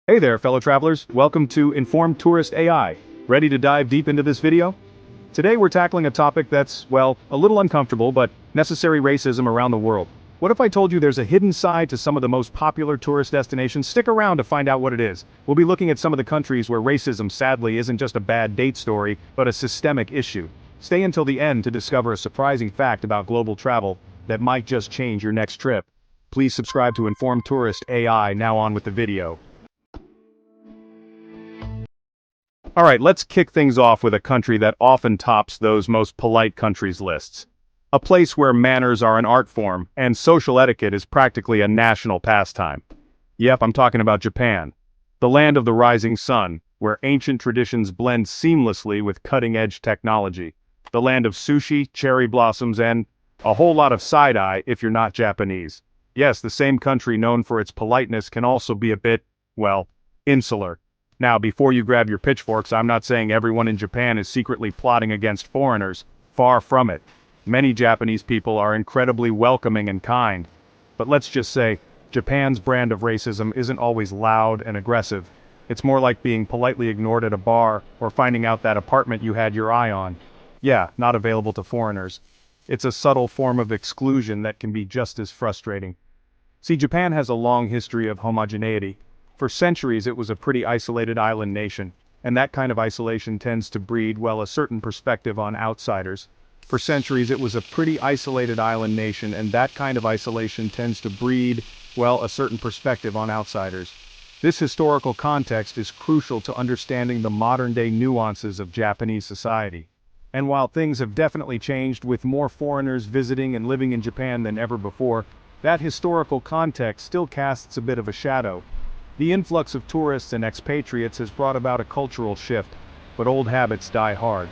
Hey there, fellow travelers. Welcome to Informed Tourist AI. Ready to dive deep into this video? Today we're tackling a topic that's, well, a little uncomfortable, but necessary: racism around the world. What if I told you there's a hidden side to some of the most popular tourist destinations? Stick around to find out what it is. We'll be looking at some of the countries where racism sadly isn't just a bad date story, but a systemic issue. Stay until the end to discover a surprising fact about global travel that might just change your next trip. Please subscribe to Informed Tourist AI. Now on with the video. Alright, let's kick things off with a country that often tops those most polite countries lists. A place where manners are an art form, and social etiquette is practically a national pastime. Yep, I'm talking about Japan. The land of the rising sun, where ancient traditions blend seamlessly with cutting-edge technology. The land of sushi, cherry blossoms, and a whole lot of side-eye if you're not Japanese. Yes, the same country known for its politeness can also be a bit, well, insular. Now, before you grab your pitchforks, I'm not saying everyone in Japan is secretly plotting against foreigners. Far from it. Many Japanese people are incredibly welcoming and kind. But let's just say, Japan's brand of racism isn't always loud and aggressive. It's more like being politely ignored at a bar, or finding out that apartment you had your eye on. Yeah, not available to foreigners. It's a subtle form of exclusion that can be just as frustrating. See, Japan has a long history of homogeneity. For centuries it was a pretty isolated island nation, and that kind of isolation tends to breed, well, a certain perspective on outsiders. For centuries it was a pretty isolated island nation, and that kind of isolation tends to breed, well, a certain perspective on outsiders. This historical context is crucial to understanding the modern-day nuances of Japanese society. And while things have definitely changed with more foreigners visiting and living in Japan than ever before, that historical context still casts a bit of a shadow. The influx of tourists and expatriates has brought about a cultural shift, but old habits die hard.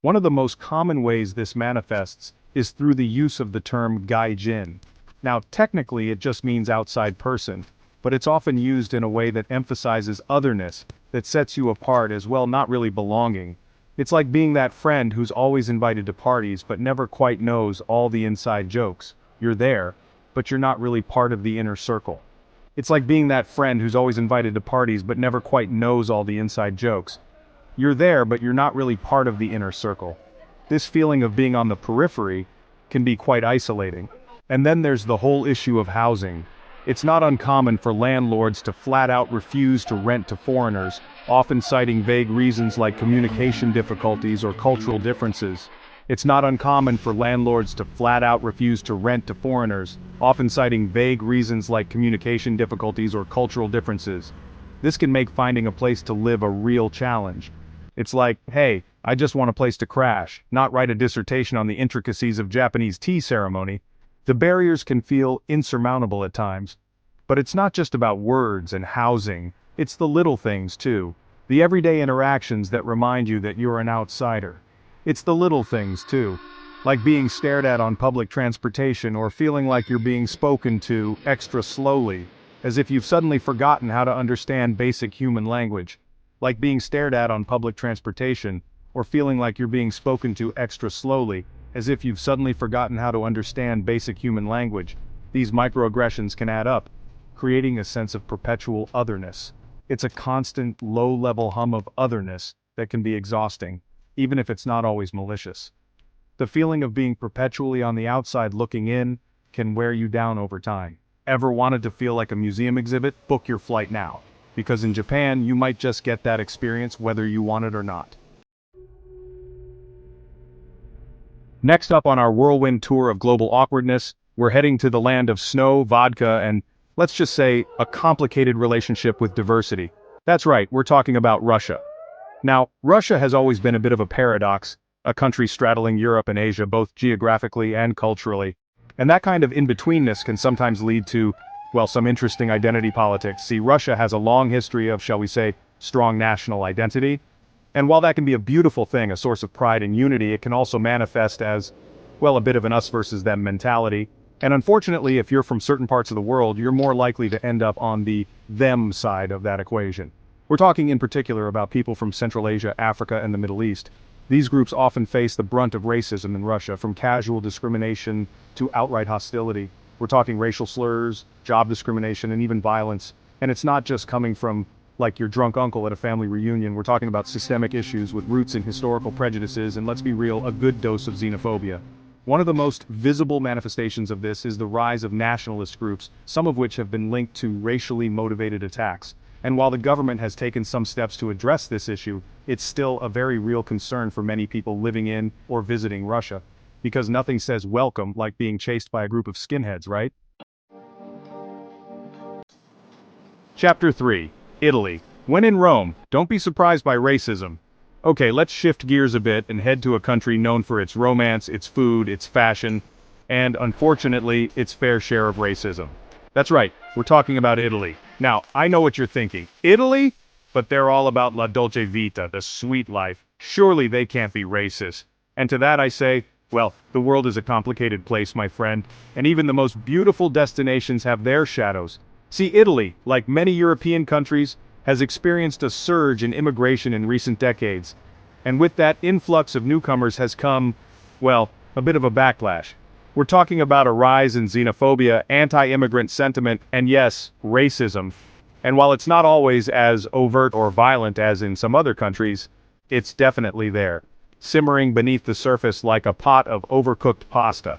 One of the most common ways this manifests is through the use of the term gaijin. Now, technically it just means outside person, but it's often used in a way that emphasizes otherness, that sets you apart as well, not really belonging. It's like being that friend who's always invited to parties but never quite knows all the inside jokes. You're there, but you're not really part of the inner circle. It's like being that friend who's always invited to parties but never quite knows all the inside jokes. You're there, but you're not really part of the inner circle. This feeling of being on the periphery can be quite isolating. And then there's the whole issue of housing. It's not uncommon for landlords to flat out refuse to rent to foreigners, often citing vague reasons like communication difficulties or cultural differences. It's not uncommon for landlords to flat out refuse to rent to foreigners, often citing vague reasons like communication difficulties or cultural differences. This can make finding a place to live a real challenge. It's like, hey, I just want a place to crash, not write a dissertation on the intricacies of Japanese tea ceremony. The barriers can feel insurmountable at times. But it's not just about words and housing, it's the little things too. The everyday interactions that remind you that you're an outsider. It's the little things too, like being stared at on public transportation or feeling like you're being spoken to extra slowly, as if you've suddenly forgotten how to understand basic human language. Like being stared at on public transportation, or feeling like you're being spoken to extra slowly, as if you've suddenly forgotten how to understand basic human language. These microaggressions can add up, creating a sense of perpetual otherness. It's a constant, low-level hum of otherness that can be exhausting, even if it's not always malicious. The feeling of being perpetually on the outside looking in can wear you down over time. Ever wanted to feel like a museum exhibit? Book your flight now. Because in Japan, you might just get that experience whether you want it or not. Next up on our whirlwind tour of global awkwardness, we're heading to the land of snow, vodka, and, let's just say, a complicated relationship with diversity. That's right, we're talking about Russia. Now, Russia has always been a bit of a paradox, a country straddling Europe and Asia both geographically and culturally. And that kind of in-betweenness can sometimes lead to, well, some interesting identity politics. See, Russia has a long history of, shall we say, strong national identity. And while that can be a beautiful thing, a source of pride and unity, it can also manifest as, well, a bit of an us versus them mentality. And unfortunately, if you're from certain parts of the world, you're more likely to end up on the them side of that equation. We're talking in particular about people from Central Asia, Africa, and the Middle East. These groups often face the brunt of racism in Russia, from casual discrimination to outright hostility. We're talking racial slurs, job discrimination, and even violence. And it's not just coming from, like your drunk uncle at a family reunion. We're talking about systemic issues with roots in historical prejudices and, let's be real, a good dose of xenophobia. One of the most visible manifestations of this is the rise of nationalist groups, some of which have been linked to racially motivated attacks. And while the government has taken some steps to address this issue, it's still a very real concern for many people living in or visiting Russia. Because nothing says welcome like being chased by a group of skinheads, right? Chapter 3. Italy. When in Rome, don't be surprised by racism. Okay, let's shift gears a bit and head to a country known for its romance, its food, its fashion, and, unfortunately, its fair share of racism. That's right, we're talking about Italy. Now, I know what you're thinking. Italy? But they're all about la dolce vita, the sweet life. Surely they can't be racist. And to that I say, well, the world is a complicated place, my friend, and even the most beautiful destinations have their shadows. See, Italy, like many European countries, has experienced a surge in immigration in recent decades. And with that influx of newcomers has come, well, a bit of a backlash. We're talking about a rise in xenophobia, anti-immigrant sentiment, and yes, racism. And while it's not always as overt or violent as in some other countries, it's definitely there, simmering beneath the surface like a pot of overcooked pasta.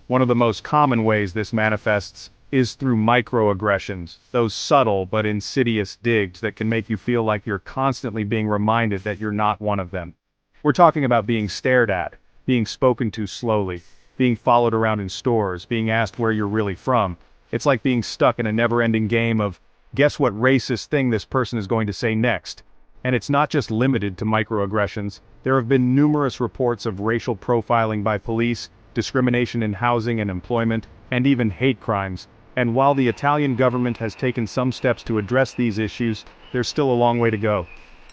One of the most common ways this manifests is through microaggressions, those subtle but insidious digs that can make you feel like you're constantly being reminded that you're not one of them. We're talking about being stared at, being spoken to slowly, being followed around in stores, being asked where you're really from. It's like being stuck in a never-ending game of, guess what racist thing this person is going to say next? And it's not just limited to microaggressions. There have been numerous reports of racial profiling by police, discrimination in housing and employment, and even hate crimes. And while the Italian government has taken some steps to address these issues, there's still a long way to go.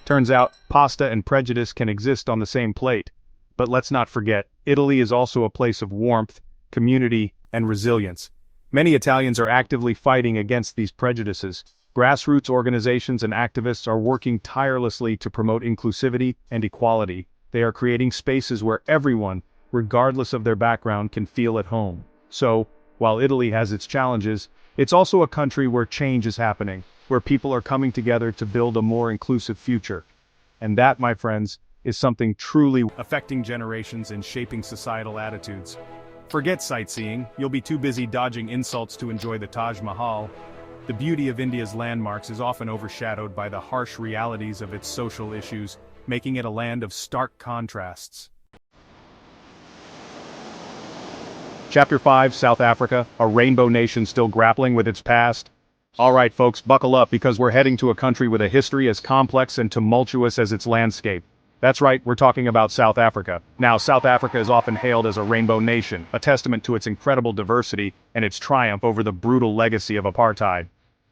Turns out, pasta and prejudice can exist on the same plate. But let's not forget, Italy is also a place of warmth, community, and resilience. Many Italians are actively fighting against these prejudices. Grassroots organizations and activists are working tirelessly to promote inclusivity and equality. They are creating spaces where everyone, regardless of their background, can feel at home. So, while Italy has its challenges, it's also a country where change is happening, where people are coming together to build a more inclusive future. And that, my friends, is something truly affecting generations and shaping societal attitudes. Forget sightseeing, you'll be too busy dodging insults to enjoy the Taj Mahal. The beauty of India's landmarks is often overshadowed by the harsh realities of its social issues, making it a land of stark contrasts. Chapter 5, South Africa, a rainbow nation still grappling with its past. Alright folks, buckle up because we're heading to a country with a history as complex and tumultuous as its landscape. That's right, we're talking about South Africa. Now, South Africa is often hailed as a rainbow nation, a testament to its incredible diversity and its triumph over the brutal legacy of apartheid.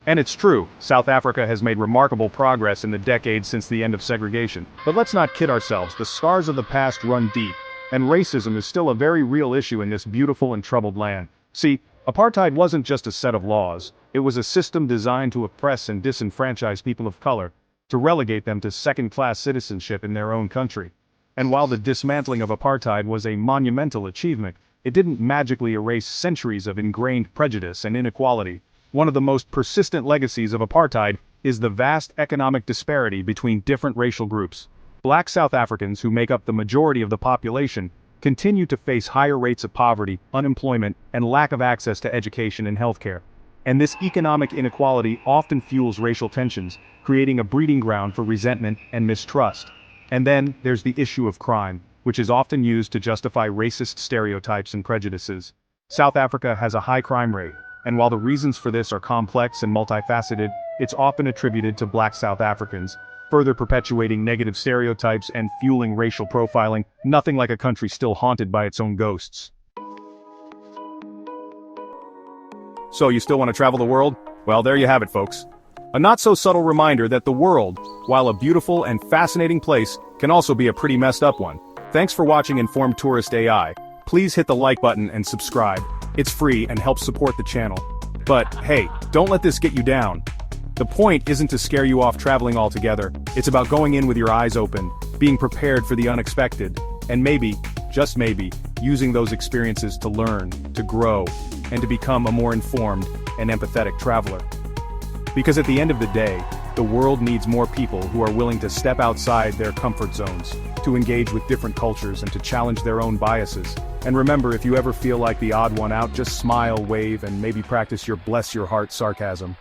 And it's true, South Africa has made remarkable progress in the decades since the end of segregation. But let's not kid ourselves, the scars of the past run deep, and racism is still a very real issue in this beautiful and troubled land. See, apartheid wasn't just a set of laws, it was a system designed to oppress and disenfranchise people of color, to relegate them to second-class citizenship in their own country. And while the dismantling of apartheid was a monumental achievement, it didn't magically erase centuries of ingrained prejudice and inequality. One of the most persistent legacies of apartheid is the vast economic disparity between different racial groups. Black South Africans, who make up the majority of the population, continue to face higher rates of poverty, unemployment, and lack of access to education and healthcare. And this economic inequality often fuels racial tensions, creating a breeding ground for resentment and mistrust. And then, there's the issue of crime, which is often used to justify racist stereotypes and prejudices. South Africa has a high crime rate, and while the reasons for this are complex and multifaceted, it's often attributed to Black South Africans, further perpetuating negative stereotypes and fueling racial profiling. Nothing like a country still haunted by its own ghosts. So you still want to travel the world? Well, there you have it, folks. A not-so-subtle reminder that the world, while a beautiful and fascinating place, can also be a pretty messed up one. Thanks for watching Informed Tourist AI. Please hit the like button and subscribe. It's free and helps support the channel. But hey, don't let this get you down. The point isn't to scare you off traveling altogether. It's about going in with your eyes open, being prepared for the unexpected, and maybe, just maybe, using those experiences to learn, to grow, and to become a more informed and empathetic traveler. Because at the end of the day, The world needs more people who are willing to step outside their comfort zones, to engage with different cultures and to challenge their own biases. And remember, if you ever feel like the odd one out, just smile, wave, and maybe practice your bless your heart sarcasm.